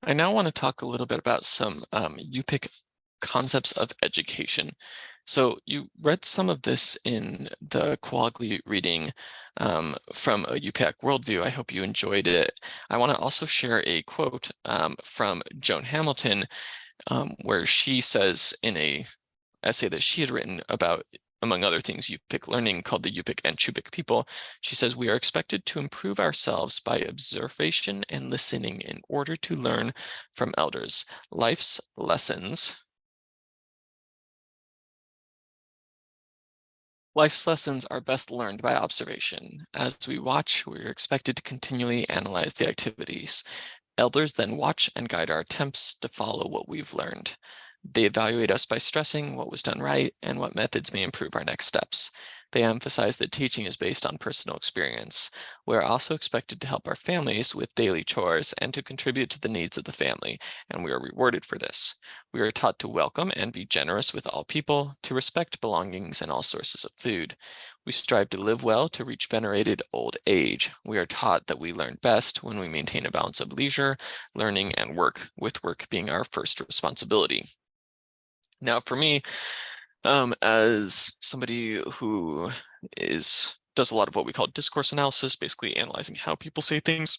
I now want to talk a little bit about some UPIC concepts of education. So you read some of this in the Quagli reading from a UPIC worldview. I hope you enjoyed it. I want to also share a quote from Joan Hamilton, where she says in a essay that she had written about, among other things, UPIC learning, called the UPIC and CHUPIC people. She says, "We are expected to improve ourselves by observation and listening in order to learn from elders. Life's lessons are best learned by observation. As we watch, we are expected to continually analyze the activities. Elders then watch and guide our attempts to follow what we've learned. They evaluate us by stressing what was done right and what methods may improve our next steps. They emphasize that teaching is based on personal experience. We are also expected to help our families with daily chores and to contribute to the needs of the family, and we are rewarded for this. We are taught to welcome and be generous with all people, to respect belongings and all sources of food. We strive to live well to reach venerated old age. We are taught that we learn best when we maintain a balance of leisure, learning, and work, with work being our first responsibility." Now, for me, as somebody who does a lot of what we call discourse analysis, basically analyzing how people say things,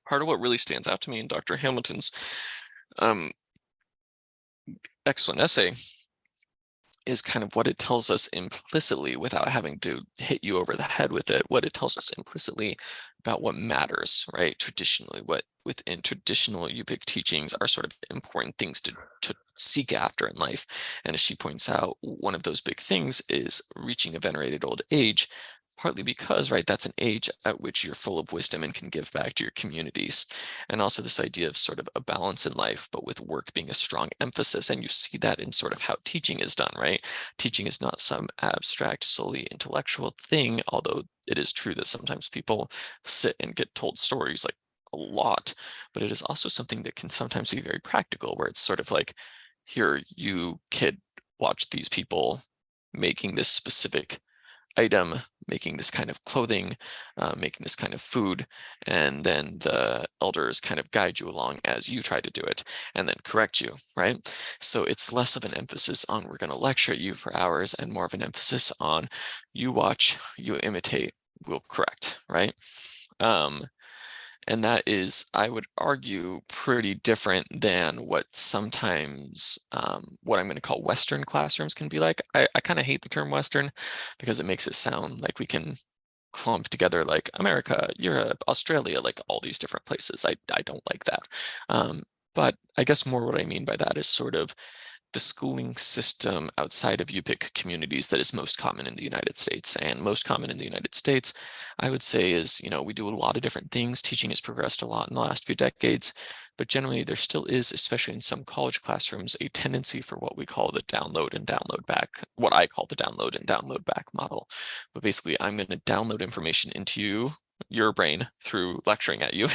part of what really stands out to me in Dr. Hamilton's um, excellent essay is kind of what it tells us implicitly, without having to hit you over the head with it, what it tells us implicitly about what matters, right? Traditionally, what within traditional UPIC teachings are sort of important things to seek after in life. And as she points out, one of those big things is reaching a venerated old age, partly because, right, that's an age at which you're full of wisdom and can give back to your communities. And also this idea of sort of a balance in life, but with work being a strong emphasis. And you see that in sort of how teaching is done, right? Teaching is not some abstract, solely intellectual thing, although it is true that sometimes people sit and get told stories like a lot, but it is also something that can sometimes be very practical, where it's sort of like, here, you kid, watch these people making this specific item, making this kind of clothing, making this kind of food, and then the elders kind of guide you along as you try to do it and then correct you, right? So it's less of an emphasis on we're going to lecture at you for hours and more of an emphasis on you watch, you imitate, we'll correct, right? And that is, I would argue, pretty different than what sometimes what I'm going to call Western classrooms can be like. I kind of hate the term Western because it makes it sound like we can clump together like America, Europe, Australia, like all these different places. I don't like that. But I guess more what I mean by that is sort of the schooling system outside of UPIC communities that is most common in the United States. And most common in the United States, I would say, is, we do a lot of different things. Teaching has progressed a lot in the last few decades, but generally there still is, especially in some college classrooms, a tendency for what we call the download and download back, what I call the download and download back model. But basically, I'm going to download information into your brain through lecturing at you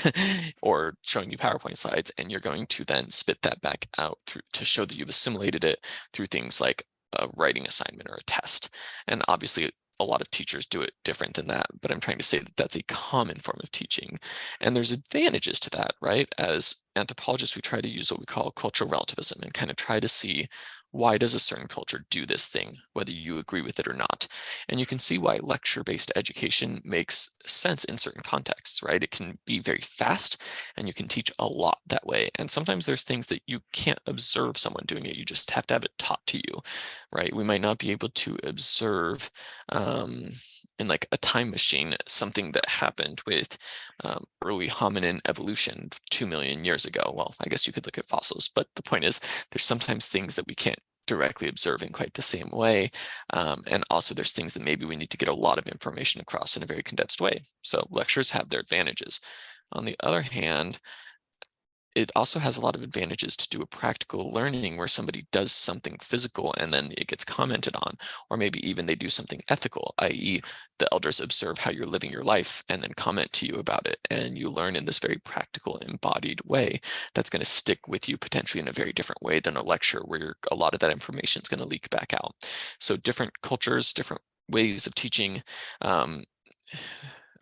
or showing you PowerPoint slides, and you're going to then spit that back out through to show that you've assimilated it through things like a writing assignment or a test. And obviously, a lot of teachers do it different than that, but I'm trying to say that that's a common form of teaching. And there's advantages to that, right? As anthropologists, we try to use what we call cultural relativism and kind of try to see, why does a certain culture do this thing, whether you agree with it or not? And you can see why lecture-based education makes sense in certain contexts, right? It can be very fast and you can teach a lot that way. And sometimes there's things that you can't observe someone doing it. You just have to have it taught to you, right? We might not be able to observe in like a time machine something that happened with early hominin evolution 2 million years ago. Well, I guess you could look at fossils, but the point is there's sometimes things that we can't directly observe in quite the same way. And also there's things that maybe we need to get a lot of information across in a very condensed way. So lectures have their advantages. On the other hand, it also has a lot of advantages to do a practical learning where somebody does something physical and then it gets commented on, or maybe even they do something ethical, i.e. the elders observe how you're living your life and then comment to you about it. And you learn in this very practical, embodied way that's going to stick with you potentially in a very different way than a lecture where a lot of that information is going to leak back out. So different cultures, different ways of teaching,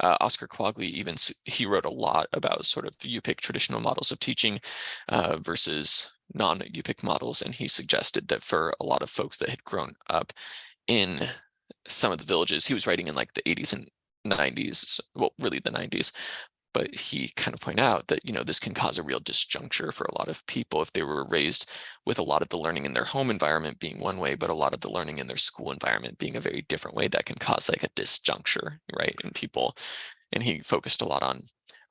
Oscar Quagley he wrote a lot about sort of UPIC traditional models of teaching versus non-UPIC models, and he suggested that for a lot of folks that had grown up in some of the villages, he was writing in like the 80s and 90s, well, really the 90s, but he kind of point out that, this can cause a real disjuncture for a lot of people if they were raised with a lot of the learning in their home environment being one way, but a lot of the learning in their school environment being a very different way. That can cause like a disjuncture, right, in people. And he focused a lot on,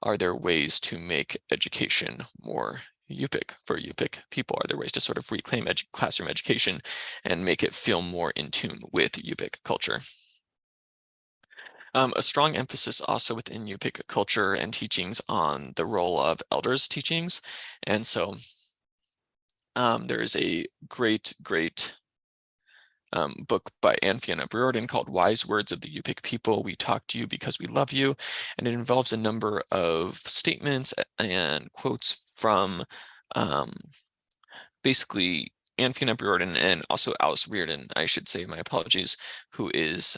are there ways to make education more UPIC for UPIC people? Are there ways to sort of reclaim classroom education and make it feel more in tune with UPIC culture? A strong emphasis also within UPIC culture and teachings on the role of elders teachings. And so there is a great book by ANTH called Wise Words of the UPIC People. We talk to you because we love you. And it involves a number of statements and quotes from basically Anne Fiona Riordan and also Alice Riordan, I should say, my apologies, who is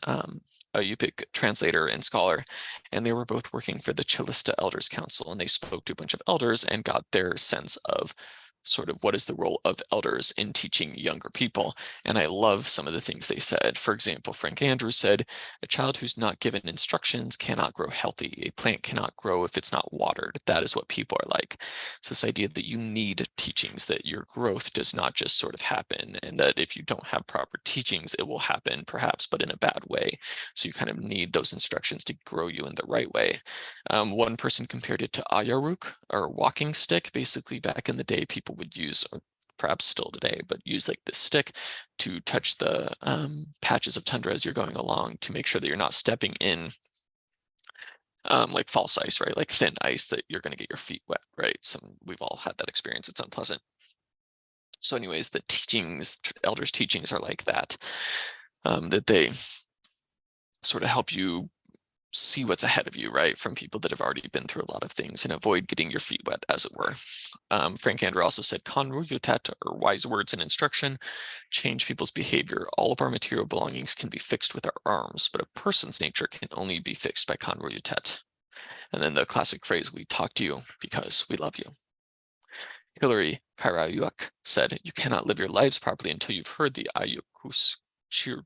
a UPIC translator and scholar. And they were both working for the Chillista Elders Council, and they spoke to a bunch of elders and got their sense of sort of what is the role of elders in teaching younger people. And I love some of the things they said. For example, Frank Andrews said, a child who's not given instructions cannot grow healthy. A plant cannot grow if it's not watered. That is what people are like. So this idea that you need teachings, that your growth does not just sort of happen, and that if you don't have proper teachings, it will happen perhaps, but in a bad way. So you kind of need those instructions to grow you in the right way. One person compared it to ayaruk, or walking stick. Basically, back in the day, people would use, or perhaps still today, but use like this stick to touch the patches of tundra as you're going along to make sure that you're not stepping in like false ice, right? Like thin ice that you're going to get your feet wet, right? We've all had that experience. It's unpleasant. So anyways, the teachings, elders' teachings are like that, that they sort of help you see what's ahead of you, right? From people that have already been through a lot of things and avoid getting your feet wet, as it were. Frank Andrew also said, Kanru yutet, or wise words and instruction, change people's behavior. All of our material belongings can be fixed with our arms, but a person's nature can only be fixed by Kanru yutet. And then the classic phrase, we talk to you because we love you. Hilary Kairayuk said, you cannot live your lives properly until you've heard the ayukus chirtutet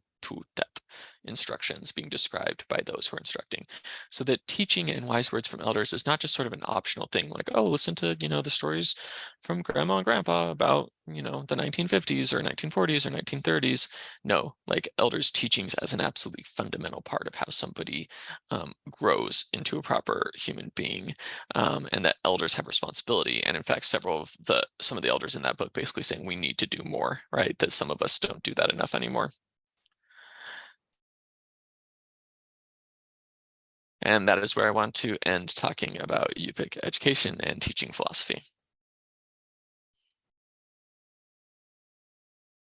instructions being described by those who are instructing. So that teaching and wise words from elders is not just sort of an optional thing, like, oh, listen to, the stories from grandma and grandpa about, the 1950s or 1940s or 1930s. No, like elders' teachings as an absolutely fundamental part of how somebody grows into a proper human being, and that elders have responsibility. And in fact, some of the elders in that book basically saying we need to do more, right? That some of us don't do that enough anymore. And that is where I want to end talking about UPIC education and teaching philosophy.